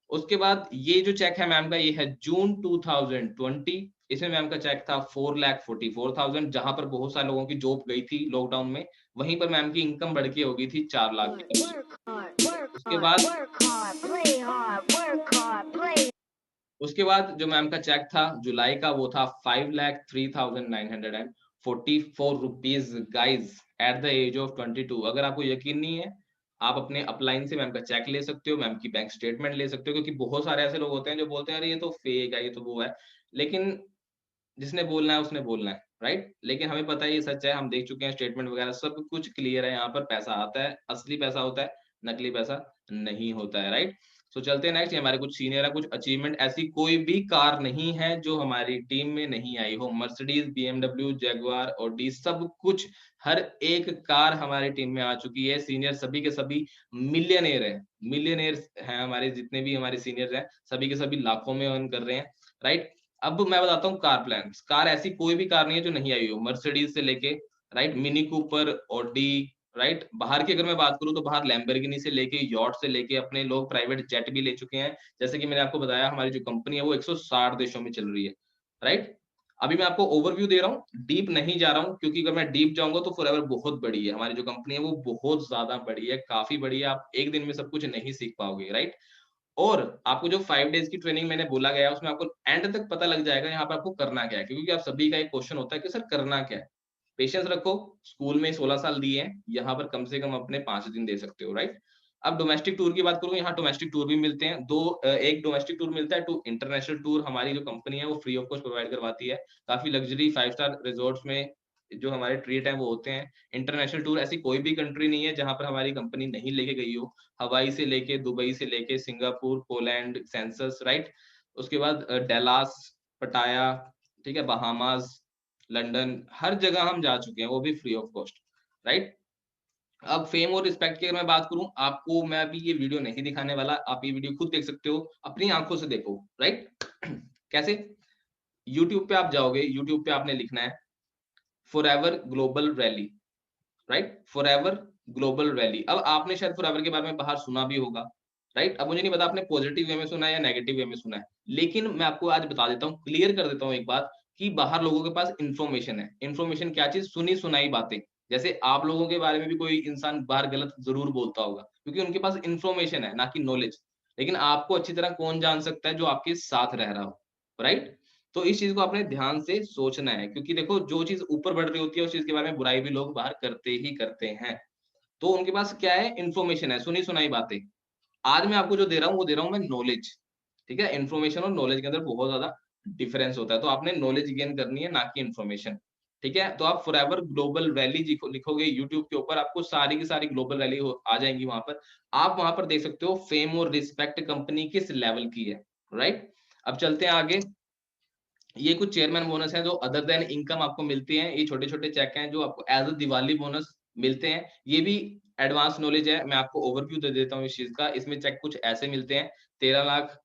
उसके बाद ये जो चेक है मैम का, ये है जून 2020, इसमें मैम का चेक था 4,44,000, जहां पर बहुत सारे लोगों की जॉब गई थी लॉकडाउन में, वहीं पर मैम की इनकम बढ़ के हो गई थी 4 लाख के करीब। उसके बाद उसके बाद जो मैम का चेक था जुलाई का, वो था 5,03,944 rupees guys at the age of 22। अगर आपको यकीन नहीं है, आप अपने अपलाइन से मैम का चेक ले सकते हो, मैम की बैंक स्टेटमेंट ले सकते हो, क्योंकि बहुत सारे ऐसे लोग होते हैं जो बोलते हैं अरे ये तो फेक है, ये तो वो है, लेकिन जिसने बोलना है उसने बोलना है, राइट? लेकिन हमें पता है ये सच है, हम देख चुके हैं स्टेटमेंट वगैरह सब कुछ क्लियर है, यहाँ पर पैसा आता है, असली पैसा होता है, नकली पैसा नहीं होता है, राइट? सो चलते हैं नेक्स्ट। ये हमारे कुछ सीनियर है, कुछ अचीवमेंट, ऐसी कोई भी कार नहीं है जो हमारी टीम में नहीं आई हो, मर्सिडीज, बीएमडब्ल्यू, जगुआर, ऑडी, सब कुछ, हर एक कार हमारी टीम में आ चुकी है। सीनियर सभी के सभी मिलियनेयर है, मिलियनेयर हैं हमारे, जितने भी हमारे सीनियर हैं सभी के सभी लाखों में अर्न कर रहे हैं, राइट? अब मैं बताता हूँ कार प्लान्स। कार ऐसी कोई भी कार नहीं है जो नहीं आई हो, मर्सिडीज से लेके, right, mini Cooper, Audi, right? बाहर की अगर मैं बात करूँ तो बाहर लैम्बोर्गिनी से लेके, यॉट से लेके, अपने लोग प्राइवेट जेट भी ले चुके हैं। जैसे कि मैंने आपको बताया हमारी जो कंपनी है वो 160 देशों में चल रही है, राइट? अभी मैं आपको ओवरव्यू दे रहा हूँ, डीप नहीं जा रहा हूँ, क्योंकि अगर मैं डीप जाऊंगा तो फॉरएवर बहुत बड़ी है हमारी जो कंपनी है, वो बहुत ज्यादा बड़ी है, काफी बड़ी है, आप एक दिन में सब कुछ नहीं सीख पाओगे, राइट? और आपको जो 5 डेज़ की ट्रेनिंग मैंने बोला गया है, उसमें आपको एंड तक पता लग जाएगा यहाँ पे आपको करना क्या है, क्योंकि आप सभी का एक क्वेश्चन होता है कि सर करना क्या है? पेशेंस रखो, स्कूल में 16 साल दिए हैं, यहाँ पर कम से कम अपने 5 दिन दे सकते हो, राइट? अब डोमेस्टिक टूर की बात करूँ, यहाँ डोमेस्टिक टूर भी मिलते हैं, एक डोमेस्टिक टूर मिलता है, 2 इंटरनेशनल टूर हमारी जो कंपनी है वो फ्री ऑफ कॉस्ट प्रोवाइड करवाती है। काफ़ी लग्ज़री 5 स्टार रिज़ॉर्ट्स में जो हमारे ट्रीट हैं वो होते हैं। इंटरनेशनल टूर ऐसी कोई भी कंट्री नहीं है जहाँ पर हमारी कंपनी नहीं लेके गई हो। हवाई से लेके, दुबई से लेके, सिंगापुर, पोलैंड, सेंसस, राइट? उसके बाद डैलास, पटाया, ठीक है? बहामास, लंदन, हर जगह हम जा चुके हैं, वो भी फ्री ऑफ कॉस्ट, राइट? अब फेम और रिस्पेक्ट की अगर मैं बात करूँ, आपको मैं अभी ये वीडियो नहीं दिखाने वाला, आप ये वीडियो खुद देख सकते हो, अपनी आँखों से देखो, राइट? कैसे? यूट्यूब पे आप जाओगे, यूट्यूब पे आपने लिखना है forever global rally, right? Forever global rally. अब आपने शायद फॉरएवर के बारे में बाहर सुना भी होगा, राइट? अब मुझे नहीं पता आपने पॉजिटिव वे में सुना है या नेगेटिव वे में सुना है, लेकिन मैं आपको आज बता देता हूँ, क्लियर कर देता हूँ एक बात, कि बाहर लोगों के पास इन्फॉर्मेशन है। इन्फॉर्मेशन क्या चीज़? सुनी सुनाई बातें। जैसे आप लोगों के बारे में भी कोई इंसान बाहर गलत ज़रूर बोलता होगा, क्योंकि उनके पास इन्फॉर्मेशन है, ना कि नॉलेज। लेकिन आपको अच्छी तरह कौन जान सकता है? जो आपके साथ रह रहा हो, राइट? तो इस चीज़ को आपने ध्यान से सोचना है, क्योंकि देखो जो चीज़ ऊपर बढ़ रही होती है, उस चीज़ के बारे में बुराई भी लोग बाहर करते ही करते हैं। तो उनके पास क्या है? इन्फॉर्मेशन है, सुनी-सुनाई बातें। आज मैं आपको जो दे रहा हूँ, वो दे रहा हूँ मैं नॉलेज, ठीक है? इन्फॉर्मेशन और नॉलेज के अंदर बहुत ज़्यादा डिफरेंस होता है। तो आपने नॉलेज गेन करनी है, ना कि इन्फॉर्मेशन। ठीक है? तो आप फॉरएवर ग्लोबल वैली लिखोगे यूट्यूब के ऊपर, आपको सारी की सारी ग्लोबल वैली आ जाएंगी वहां पर। आप वहां पर देख सकते हो फेम और रिस्पेक्ट कंपनी किस लेवल की है, राइट? अब चलते हैं आगे। ये कुछ चेयरमैन बोनस है जो अदर देन इनकम आपको मिलते हैं। ये छोटे-छोटे चेक हैं जो आपको एज़ अ दिवाली बोनस मिलते हैं। ये भी एडवांस नॉलेज है, मैं आपको ओवरव्यू दे देता हूँ इस चीज़ का। इसमें चेक कुछ ऐसे मिलते हैं, 13 lakh,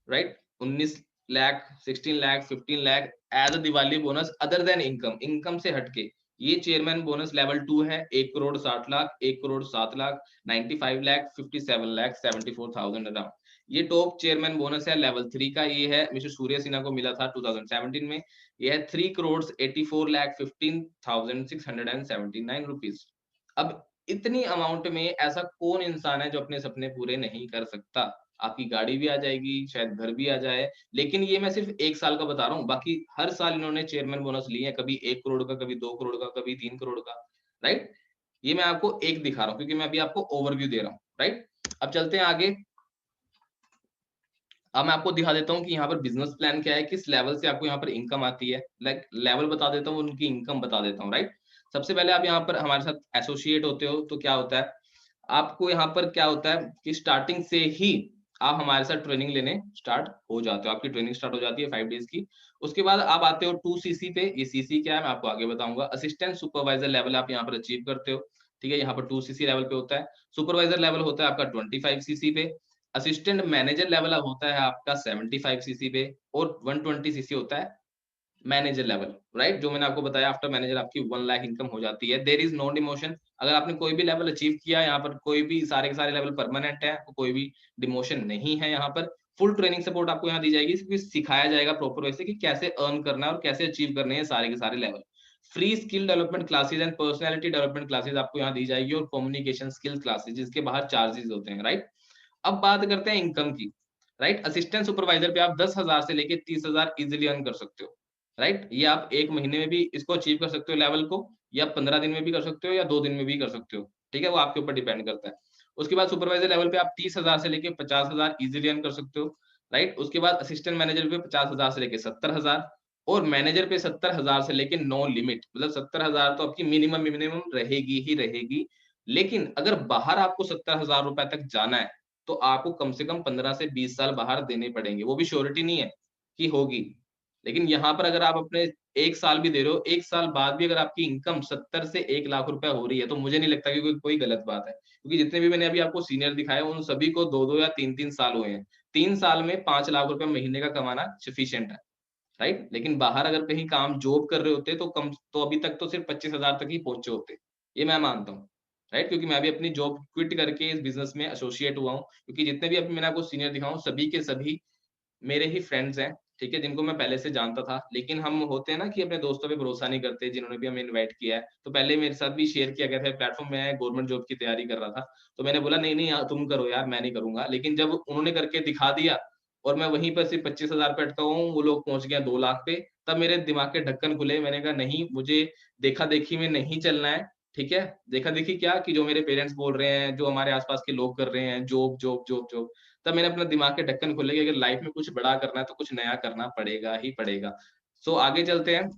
right? 19 lakh, 16 lakh, 15 lakh as a Diwali bonus other than income, income से हटके। ये चेयरमैन बोनस लेवल 2 है, 1 करोड़ 60 लाख, 1 करोड़ 7 लाख, 95 लाख, 57 लाख, 74,000 अराउंड। ये टॉप चेयरमैन बोनस है लेवल 3 का। ये है मिस्टर सूर्य सिन्हा को मिला था 2017 में। ये है 3 करोड़ 84 लाख 15,679 रुपीस। अब इतनी अमाउंट में ऐसा कौन इंसान है जो अपने सपने पूरे नहीं कर सकता? आपकी गाड़ी भी आ जाएगी, शायद घर भी आ जाए, लेकिन ये मैं सिर्फ 1 साल का बता रहा हूँ, बाकी हर साल इन्होंने चेयरमैन बोनस लिए हैं, कभी 1 करोड़ का, कभी 2 करोड़ का, कभी 3 करोड़ का, राइट? ये मैं आपको एक दिखा रहा हूँ क्योंकि मैं अभी आपको ओवरव्यू दे रहा हूँ, राइट? अब चलते हैं आगे। अब मैं आपको दिखा देता हूँ कि यहाँ पर बिज़नेस प्लान क्या है, किस लेवल से आपको यहाँ पर इनकम आती है। लाइक लेवल बता देता हूँ, उनकी इनकम बता देता हूँ, राइट? सबसे पहले आप यहाँ पर हमारे साथ एसोसिएट होते हो, तो क्या होता है, आपको यहाँ पर क्या होता है कि स्टार्टिंग से ही आप हमारे साथ ट्रेनिंग लेने स्टार्ट हो जाते हो। आपकी ट्रेनिंग स्टार्ट हो जाती है 5 डेज़ की। उसके बाद आप आते हो 2 सीसी पे। ये सीसी क्या है, मैं आपको आगे बताऊँगा। असिस्टेंट सुपरवाइज़र लेवल आप यहाँ पर अचीव करते हो, ठीक है? यहाँ पर 2 सीसी लेवल पे होता है। सुपरवाइज़र लेवल होता है आपका 25 सीसी पे। असिस्टेंट मैनेजर लेवल अब होता है आपका 75 सीसी पे, और 120 सीसी होता है मैनेजर लेवल, राइट? जो मैंने आपको बताया, आफ्टर मैनेजर आपकी 1 लाख इनकम हो जाती है। There is no demotion. अगर आपने कोई भी लेवल अचीव किया, यहाँ पर कोई भी सारे के सारे लेवल परमानेंट है, कोई भी डिमोशन नहीं है यहाँ पर। फुल ट्रेनिंग सपोर्ट आपको यहाँ दी जाएगी, क्योंकि सिखाया जाएगा प्रॉपर वे से कि कैसे अर्न करना है और कैसे अचीव करने हैं सारे के सारे level. Free skill development classes and personality development classes आपको यहाँ दी जाएगी, और कम्युनिकेशन स्किल्स क्लासेस जिसके बाहर चार्जेस होते हैं, राइट? अब बात करते हैं इनकम की, राइट? असिस्टेंट सुपरवाइजर पे आप 10,000 से लेके 30,000 इज़िली अर्न कर सकते हो, राइट? ये आप 1 महीने में भी इसको अचीव कर सकते हो लेवल को, या 15 दिन में भी कर सकते हो, या 2 दिन में भी कर सकते हो, ठीक है? वो आपके ऊपर डिपेंड करता है। उसके बाद सुपरवाइजर लेवल पे आप 30,000 से लेके 50,000 इज़िली अर्न कर सकते हो, राइट? उसके बाद असिस्टेंट मैनेजर पे 50,000 से लेके 70,000, और मैनेजर पे 70,000 से लेके नो लिमिट, मतलब 70,000 तो आपकी मिनिमम मिनिमम रहेगी ही रहेगी। लेकिन अगर बाहर आपको 70,000 रुपए तक जाना है, तो आपको कम से कम 15 से 20 साल बाहर देने पड़ेंगे। वो भी श्योरिटी नहीं है कि होगी। लेकिन यहाँ पर अगर आप अपने 1 साल भी दे रहे हो, 1 साल बाद भी अगर आपकी इनकम 70 से 1 लाख रुपए हो रही है, तो मुझे नहीं लगता कि कोई गलत बात है। क्योंकि जितने भी मैंने अभी आपको सीनियर दिखाए, उन सभी को 2-2 या 3-3 साल हुए हैं। 3 साल में 5 लाख रुपए महीने का कमाना सफिशिएंट है, राइट? लेकिन बाहर अगर कहीं काम जॉब कर रहे होते, तो अभी तक तो सिर्फ 25,000 तक ही पहुँचे होते। ये मैं मानता हूँ, राइट? क्योंकि मैं भी अपनी जॉब क्विट करके इस बिज़नेस में एसोसिएट हुआ हूँ। क्योंकि जितने भी अभी मैंने आपको सीनियर दिखाऊँ, सभी के सभी मेरे ही फ्रेंड्स हैं, ठीक है? जिनको मैं पहले से जानता था। लेकिन हम होते हैं ना कि अपने दोस्तों पे भरोसा नहीं करते, जिन्होंने भी हमें इनवाइट किया है। तो पहले मेरे साथ भी शेयर किया गया था प्लेटफ़ॉर्म, मैं गवर्नमेंट जॉब की तैयारी कर रहा था। तो मैंने बोला, नहीं, नहीं तुम करो यार, मैं नहीं करूँगा। लेकिन जब उन्होंने करके दिखा दिया, और मैं वहीं पर सिर्फ 25,000 पे अटका हुआ हूँ, वो लोग पहुँच गए हैं 2 लाख पे, तब मेरे दिमाग के ढक्कन खुले। मैंने कहा, नहीं, मुझे देखा-देखी में नहीं चलना है, ठीक है? देखा-देखी क्या, कि जो मेरे पेरेंट्स बोल रहे हैं, जो हमारे आस-पास के लोग कर रहे हैं, जॉब, जॉब, जॉब, जॉब। तब मैंने अपना दिमाग के ढक्कन खोले कि अगर लाइफ में कुछ बड़ा करना है, तो कुछ नया करना पड़ेगा ही पड़ेगा। सो आगे चलते हैं।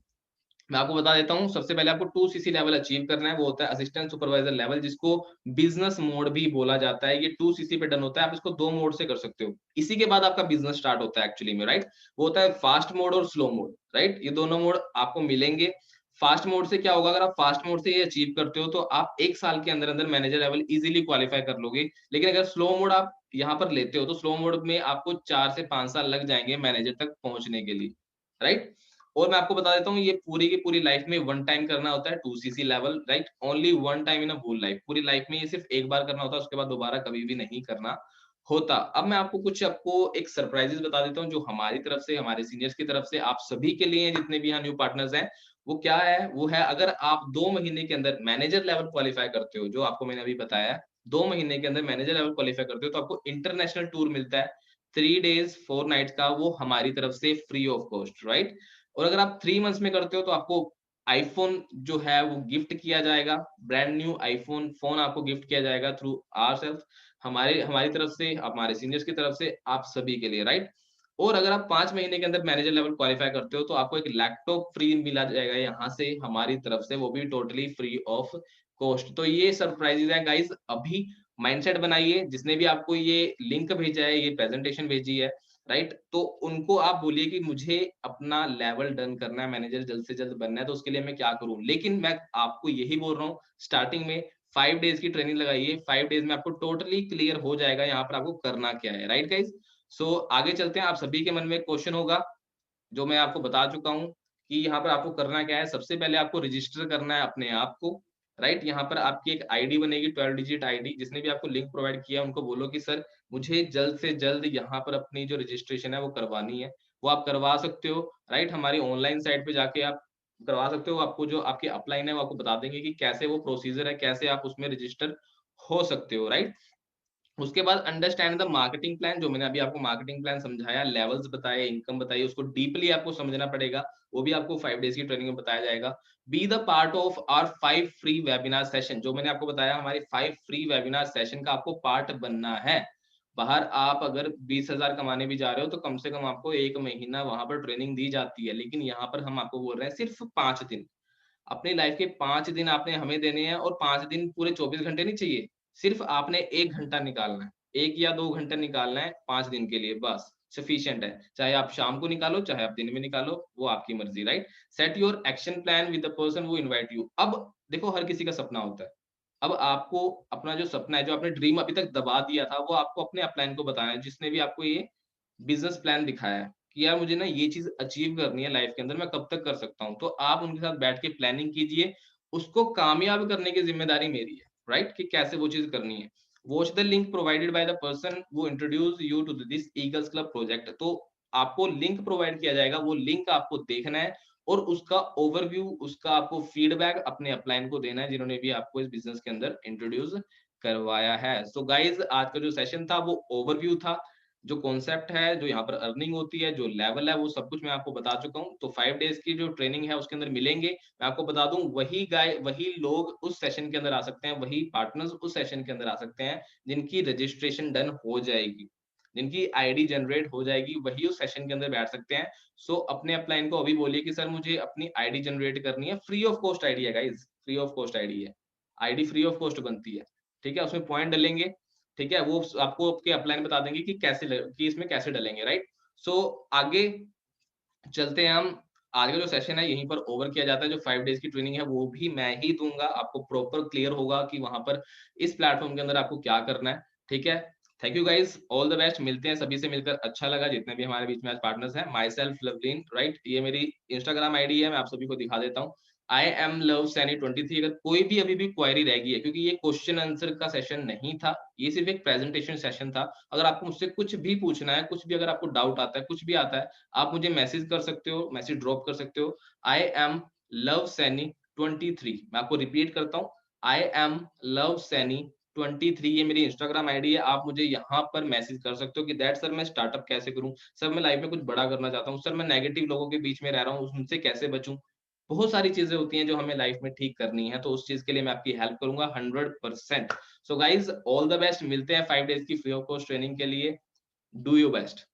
मैं आपको बता देता हूँ, सबसे पहले आपको 2 सीसी लेवल अचीव करना है, वो होता है असिस्टेंट सुपरवाइजर लेवल, जिसको बिज़नेस मोड भी बोला जाता है। ये 2 सीसी पे डन होता है, आप इसको 2 मोड से कर सकते हो। इसी के बाद आपका बिज़नेस स्टार्ट होता है एक्चुअली में, राइट? वो होता है फास्ट मोड और स्लो मोड, राइट? ये दोनों मोड आपको मिलेंगे। फास्ट मोड से क्या होगा, अगर आप फास्ट मोड से ये अचीव करते हो, तो आप 1 साल के अंदर-अंदर मैनेजर लेवल ईज़िली क्वालीफाई कर लोगे। लेकिन अगर स्लो मोड आप यहाँ पर लेते हो, तो स्लो मोड में आपको 4 से 5 साल लग जाएँगे मैनेजर तक पहुँचने के लिए, राइट? और मैं आपको बता देता हूँ, ये पूरी की पूरी लाइफ में वन टाइम करना होता है 2 CC level, right? Only one time in a whole life. पूरी लाइफ में ये सिर्फ एक बार करना होता है, उसके बाद दोबारा कभी भी नहीं करना होता। अब मैं आपको एक सरप्राइज़ेज़ बता देता हूँ, जो हमारी तरफ से, हमारे सीनियर्स की तरफ से आप सभी के लिए हैं, जितने भी यहाँ न्यू पार्टनर्स हैं। वो क्या है? वो है, अगर आप 2 महीने के अंदर मैनेजर लेवल क्वालीफाई करते हो, जो आपको मैंने अभी बताया है, 2 महीने के अंदर मैनेजर लेवल क्वालीफाई करते हो, तो आपको इंटरनेशनल टूर मिलता है, 3 डेज़ 4 नाइट्स का, वो हमारी तरफ से फ्री ऑफ कॉस्ट, राइट? और अगर आप 3 मंथ्स में करते हो, तो आपको आईफ़ोन जो है वो गिफ्ट किया जाएगा। ब्रांड न्यू आईफ़ोन फ़ोन आपको गिफ्ट किया जाएगा थ्रू आवरसेल्फ, हमारी तरफ से, हमारे सीनियर्स की तरफ से, आप सभी के लिए, राइट? और अगर आप 5 महीने के अंदर मैनेजर लेवल क्वालिफाई करते हो तो आपको एक लैपटॉप फ्री मिला जाएगा यहाँ से हमारी तरफ से, वो भी टोटली फ्री ऑफ कॉस्ट। तो ये सरप्राइजेज़ है गाइस, अभी माइंडसेट बनाइए। जिसने भी आपको ये लिंक भेजा है, ये प्रेजेंटेशन भेजी है, राइट? तो उनको आप बोलिए कि मुझे अपना लेवल डन करना है, मैनेजर जल्द से जल्द बनना है, तो उसके लिए मैं क्या करूँ? लेकिन मैं आपको यही बोल रहा हूँ, स्टार्टिंग में 5 डेज़ की ट्रेनिंग लगाइए, 5 डेज़ में आपको टोटली क्लियर हो जाएगा यहाँ पर आपको करना क्या है, राइट गाइस? सो आगे चलते हैं। आप सभी के मन में एक क्वेश्चन होगा, जो मैं आपको बता चुका हूँ कि यहाँ पर आपको करना क्या है। सबसे पहले आपको रजिस्टर करना है अपने आप को, राइट? यहाँ पर आपकी एक आईडी बनेगी, 12 डिजिट आईडी। जिसने भी आपको लिंक प्रोवाइड किया, उनको बोलो कि सर मुझे जल्द से जल्द यहाँ पर अपनी जो रजिस्ट्रेशन है वो करवानी है। वो आप करवा सकते हो, राइट? हमारी ऑनलाइन साइट पे जाके आप करवा सकते हो। आपको जो आपकी अपलाइन है वो आपको बता देंगे कि कैसे वो प्रोसीजर है, कैसे आप उसमें रजिस्टर हो सकते हो, राइट? उसके बाद अंडरस्टैंड द मार्केटिंग प्लान, जो मैंने अभी आपको मार्केटिंग प्लान समझाया, लेवल्स बताए, इनकम बताई, उसको डीपली आपको समझना पड़ेगा। वो भी आपको 5 डेज़ की ट्रेनिंग में बताया जाएगा। Be the part of our 5 free webinar session, जो मैंने आपको बताया हमारे 5 फ्री वेबिनार सेशन का आपको पार्ट बनना है। बाहर आप अगर 20,000 कमाने भी जा रहे हो तो कम से कम आपको 1 महीना वहाँ पर ट्रेनिंग दी जाती है। लेकिन यहाँ पर हम आपको बोल रहे हैं सिर्फ 5 दिन। अपनी लाइफ के 5 दिन आपने हमें देने हैं और 5 दिन पूरे 24 घंटे नहीं चाहिए। सिर्फ आपने 1 घंटा निकालना है। 1 या 2 घंटा निकालना है 5 दिन के लिए बस, सफिशिएंट है। चाहे आप शाम को निकालो, चाहे आप दिन में निकालो, वो आपकी मर्ज़ी, right? Set your action plan with the person who invite you. अब देखो हर किसी का सपना होता है। अब आपको अपना जो सपना है, जो आपने ड्रीम अभी तक दबा दिया था, वो आपको अपने अपलाइन को बताना है, जिसने भी आपको ये बिज़नेस प्लान दिखाया है कि यार मुझे ना ये चीज़ अचीव करनी है लाइफ़ के अंदर, मैं कब तक कर सकता हूँ? तो आप उनके साथ बैठ के प्लानिंग कीजिए, उसको कामयाब करने की ज़िम्मेदारी मेरी है, राइट? कि कैसे वो चीज़ करनी है। Watch the link provided by the person who introduce you to this eagles club project. तो आपको लिंक प्रोवाइड किया जाएगा, वो लिंक आपको देखना है और उसका ओवरव्यू, उसका आपको फीडबैक अपने अपलाइन को देना है, जिन्होंने भी आपको इस बिज़नेस के अंदर इंट्रोड्यूस करवाया है। सो गाइज़, आज का जो सेशन था वो ओवरव्यू था। जो कॉन्सेप्ट है, जो यहाँ पर अर्निंग होती है, जो लेवल है, वो सब कुछ मैं आपको बता चुका हूँ। तो 5 डेज़ की जो ट्रेनिंग है उसके अंदर मिलेंगे। मैं आपको बता दूँ, वही लोग उस सेशन के अंदर आ सकते हैं, वही पार्टनर्स उस सेशन के अंदर आ सकते हैं, जिनकी रजिस्ट्रेशन डन हो जाएगी। जिनकी आईडी जनरेट हो जाएगी, वही उस सेशन के अंदर बैठ सकते हैं। सो अपने अपलाइन को अभी बोलिए कि सर मुझे अपनी आईडी जनरेट करनी है, फ्री ऑफ कॉस्ट आईडी है guys, free of cost ID है। आईडी फ्री ऑफ कॉस्ट बनती है, ठीक है? उसमें पॉइंट डलेंगे, ठीक है? वो स आपको आपके अपलाइन बता देंगे कि कि इसमें कैसे डलेंगे, राइट? सो आगे चलते हैं हम। आगे जो सेशन है यहीं पर ओवर किया जाता है। जो 5 डेज़ की ट्रेनिंग है वो भी मैं ही दूँगा। आपको प्रॉपर क्लियर होगा कि वहाँ पर इस प्लेटफ़ॉर्म के अंदर आपको क्या करना है, ठीक है? Thank you guys, all the best. मिलते हैं, सभी से मिलकर अच्छा लगा, जितने भी हमारे बीच में आज पार्टनर्स हैं। My self Lovleen, right? ये मेरी इंस्टाग्राम आईडी है, मैं आप सभी को दिखा देता हूँ। I am love Saini 23। अगर कोई भी अभी भी क्वेरी रह गई है, क्योंकि ये क्वेश्चन आंसर का सेशन नहीं था, ये सिर्फ़ एक प्रेजेंटेशन सेशन था। अगर आपको मुझसे कुछ भी पूछना है, कुछ भी अगर आपको डाउट आता है, कुछ भी आता है, आप मुझे मैसेज कर सकते हो, मैसेज ड्रॉप कर सकते हो। I am love Saini 23। मैं आपको रिपीट करता हूँ, आई एम लव सैनी 23, ये मेरी इंस्टाग्राम आईडी है। आप मुझे यहाँ पर मैसेज कर सकते हो कि दैट सर मैं स्टार्टअप कैसे करूँ? सर मैं लाइफ में कुछ बड़ा करना चाहता हूँ। सर मैं नेगेटिव लोगों के बीच में रह रहा हूँ, उनसे कैसे बचूँ? बहुत सारी चीज़ें होती हैं जो हमें लाइफ में ठीक करनी है, तो उस चीज़ के लिए मैं आपकी हेल्प करूँगा 100%। So guys, all the best. मिलते हैं 5 डेज़ की फ्री ऑफ कॉस्ट ट्रेनिंग के लिए। Do your best.